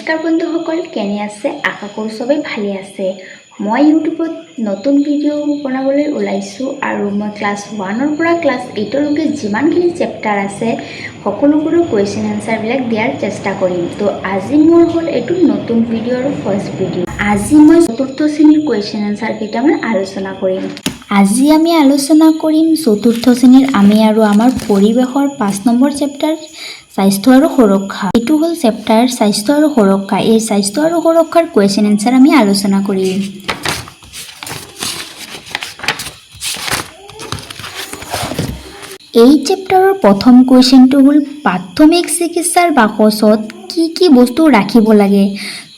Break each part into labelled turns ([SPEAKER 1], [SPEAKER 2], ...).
[SPEAKER 1] নমস্কাৰ বন্ধুসকল, কেনে আছে? আশা কৰোঁ সবেই ভালে আছে। মই ইউটিউবত নতুন ভিডিঅ' বনাবলৈ ওলাইছোঁ আৰু মই ক্লাছ 1ৰ পৰা ক্লাছ 8লৈকে যিমানখিনি চেপ্টাৰ আছে সকলোবোৰৰ কুৱেশ্যন এনচাৰবিলাক দিয়াৰ চেষ্টা কৰিম। তো আজি মোৰ হ'ল এইটো নতুন ভিডিঅ'ৰ ফাৰ্ষ্ট ভিডিঅ'। আজি মই 4ৰ্থ শ্ৰেণীৰ কুৱেশ্যন এনচাৰ কেইটামান আলোচনা কৰিম। আজি আমি আলোচনা কৰিম 4ৰ্থ শ্ৰেণীৰ আমি আৰু আমাৰ পৰিৱেশৰ 5 নম্বৰ চেপ্টাৰ স্বাস্থ্য আৰু সুৰক্ষা। এইটো হ'ল চেপ্টাৰ স্বাস্থ্য আৰু সুৰক্ষা। এই স্বাস্থ্য আৰু সুৰক্ষাৰ কুৱেশ্যন এনচাৰ আমি আলোচনা কৰিম। এই চেপ্টাৰৰ প্ৰথম কুৱেশ্যনটো হ'ল প্ৰাথমিক চিকিৎসাৰ বাকচত কি কি বস্তু ৰাখিব লাগে।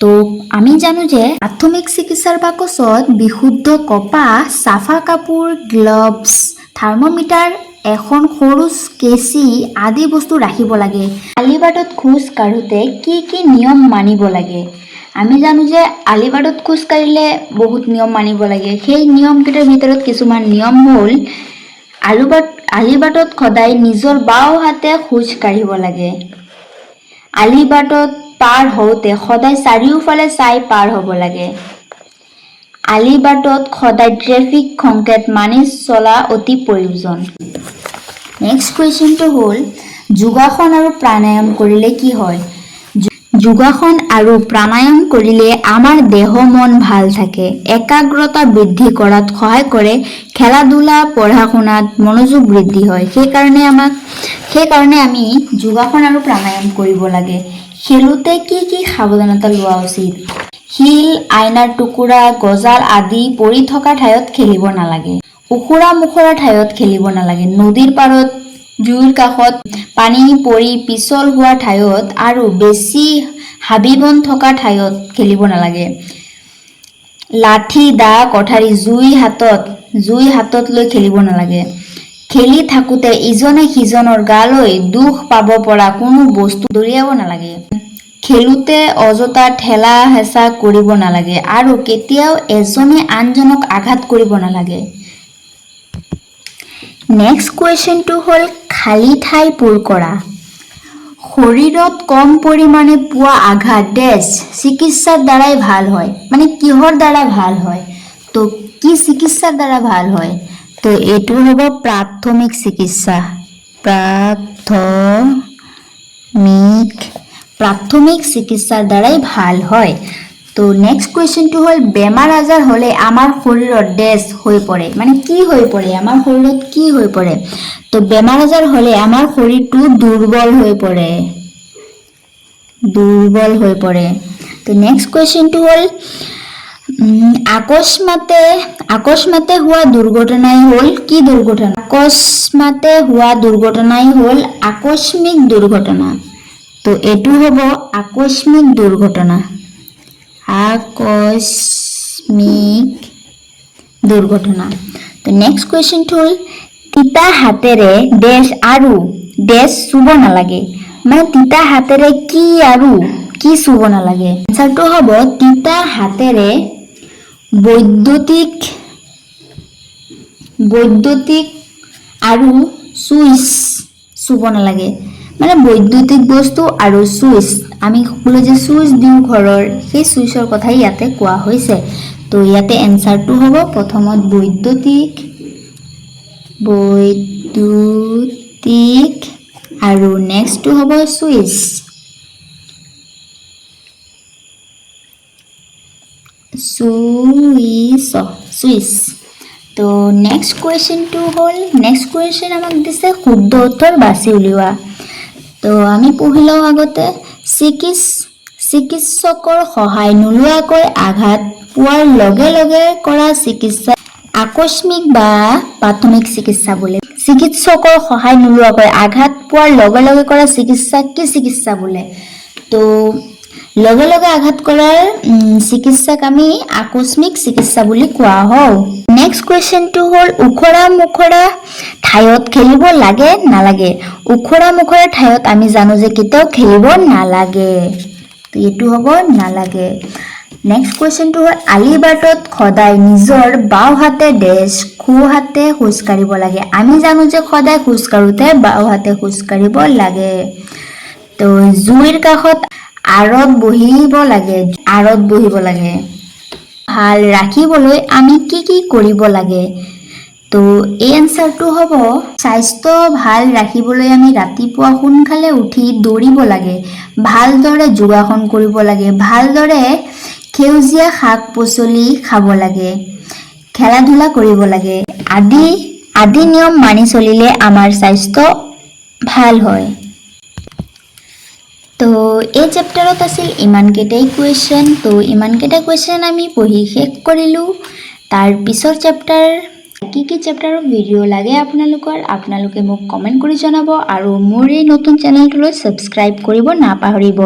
[SPEAKER 1] তো আমি জানো যে প্ৰাথমিক চিকিৎসাৰ বাকচত বিশুদ্ধ কপাহ, চাফা কাপোৰ, গ্লভছ, থাৰ্মোমিটাৰ, এখন সৰু কেঁচি আদি বস্তু ৰাখিব লাগে। আলিবাটত খোজ কাঢ়োতে কি কি নিয়ম মানিব লাগে? আমি জানো যে আলিবাটত খোজ কাঢ়িলে বহুত নিয়ম মানিব লাগে। সেই নিয়মকেইটাৰ ভিতৰত কিছুমান নিয়ম হ'ল আলিবাটত সদায় নিজৰ বাওঁ হাতে খোজ কাঢ়িব লাগে। আলিবাটত পাৰ হওঁতে সদায় চাৰিওফালে চাই পাৰ হ'ব লাগে। আলিবাটত সদায় ট্ৰেফিক সংকেত মানি চলা অতি প্ৰয়োজন। নেক্সট কুৱেশ্যনটো হ'ল যোগাসন আৰু প্ৰাণায়াম কৰিলে কি হয়? যোগাসন আৰু প্ৰাণায়াম কৰিলে আমাৰ দেহ মন ভাল থাকে, একাগ্ৰতা বৃদ্ধি কৰাত সহায় কৰে, খেলা-ধূলা পঢ়া শুনাত মনোযোগ বৃদ্ধি হয়। সেইকাৰণে আমি যোগাসন আৰু প্ৰাণায়াম কৰিব লাগে। খেলোঁতে কি কি সাৱধানতা লোৱা উচিত? শিল, আইনাৰ টুকুৰা, গজাল আদি পৰি থকা ঠাইত খেলিব নালাগে। ওখৰা মুখৰা ঠাইত খেলিব নালাগে। নদীৰ পাৰত, জুইৰ কাষত, পানী পৰি পিছল হোৱা ঠাইত আৰু বেছি হাবি-বন থকা ঠাইত খেলিব নালাগে। লাঠি, দা, কঠাৰী, জুই হাতত লৈ খেলিব নালাগে। খেলি থাকোঁতে ইজনে সিজনৰ গালৈ দুখ পাব পৰা কোনো বস্তু দলিয়াব নালাগে। খেলোঁতে অযথা ঠেলা হেঁচা কৰিব নালাগে আৰু কেতিয়াও এজনে আনজনক আঘাত কৰিব নালাগে। নেক্সট কুৱেশ্যনটো হ'ল খালী ঠাই পূৰ কৰা। শৰীৰত কম পৰিমাণে পোৱা আঘাত চিকিৎসাৰ দ্বাৰাই ভাল হয়। মানে কিহৰ দ্বাৰা ভাল হয়? তো কি চিকিৎসাৰ দ্বাৰা ভাল হয়? তো এইটো হ'ব প্ৰাথমিক চিকিৎসা। প্ৰাথমিক চিকিৎসাৰ দ্বাৰাই ভাল হয়। তো নেক্সট কুৱেশ্যনটো হ'ল বেমাৰ আজাৰ হ'লে আমাৰ শৰীৰত হৈ পৰে। মানে কি হৈ পৰে? আমাৰ শৰীৰত কি হৈ পৰে? তো বেমাৰ আজাৰ হ'লে আমাৰ শৰীৰটো দুৰ্বল হৈ পৰে। তো নেক্সট কুৱেশ্যনটো হ'ল আকস্মাতে হোৱা দুৰ্ঘটনাই হ'ল কি দুৰ্ঘটনা? আকস্মাতে হোৱা দুৰ্ঘটনাই হ'ল আকস্মিক দুৰ্ঘটনা। তো এইটো হ'ব আকস্মিক দুৰ্ঘটনা। তো নেক্সট কুৱেশ্যনটো হ'ল তিতা হাতেৰে আৰু চুব নালাগে। মানে তিতা হাতেৰে কি আৰু কি চুব নালাগে? এনচাৰটো হ'ব তিতা হাতেৰে বৈদ্যুতিক আৰু চুইচ চুব নালাগে। মানে বৈদ্যুতিক বস্তু আৰু চুইচ, আমি সকলো যে চুইচ দিওঁ ঘৰৰ, সেই চুইচৰ কথাই ইয়াতে কোৱা হৈছে। তো ইয়াতে এনচাৰটো হ'ব প্ৰথমত বৈদ্যুতিক আৰু নেক্সটটো হ'ব চুইচ। তো নেক্সট কুৱেশ্যন আমাক দিছে শুদ্ধ উত্তৰ বাছি উলিওৱা। তো আমি পঢ়ি লওঁ আগতে। চিকিৎসকৰ সহায় নোলোৱাকৈ আঘাত পোৱাৰ লগে লগে কৰা চিকিৎসা আকস্মিক বা প্ৰাথমিক চিকিৎসা বোলে। চিকিৎসকৰ সহায় নোলোৱাকৈ আঘাত পোৱাৰ লগে লগে কৰা চিকিৎসা কি চিকিৎসা বোলে? তো লগে লগে আঘাত কৰাৰ চিকিৎসাক আমি আকস্মিক চিকিৎসা বুলি কোৱা হয়। নেক্সট কুৱেশ্যনটো হ'ল ওখৰা মুখৰা ঠাইত খেলিব লাগে নালাগে? ওখৰা মুখৰা ঠাইত আমি জানো যে কেতিয়াও খেলিব নালাগে। তো এইটো হ'ব নালাগে। নেক্সট কুৱেশ্যনটো হ'ল আলিবাটত সদায় নিজৰ বাওঁ হাতে সোঁ হাতে খোজ কাঢ়িব লাগে। আমি জানো যে সদায় খোজ কাঢ়োতে বাওঁ হাতে খোজ কাঢ়িব লাগে। তো জুইৰ কাষত আঁৰত বহিব লাগে ভাল ৰাখিবলৈ আমি কি কৰিব লাগে তো এই এনসাৰটো হ'ব স্বাস্থ্য ভাল ৰাখিবলৈ আমি ৰাতিপুৱা সোনকালে উঠি দৌৰিব লাগে ভালদৰে যোগাসন কৰিব লাগে ভালদৰে সেউজীয়া শাক পাচলি খাব লাগে খেলা ধূলা কৰিব লাগে আদি নিয়ম মানি চলিলে আমাৰ স্বাস্থ্য ভাল হয় তো এই চেপ্টাৰত আছিল ইমানকেইটাই কুৱেশ্যন তো ইমানকেইটা কুৱেশ্যন আমি পঢ়ি শেষ কৰিলোঁ তাৰ পিছৰ চেপ্টাৰ কি চেপ্টাৰৰ ভিডিঅ' লাগে আপোনালোকে মোক কমেণ্ট কৰি জনাব আৰু মোৰ এই নতুন চেনেলটোলৈ ছাবস্ক্ৰাইব কৰিব নাপাহৰিব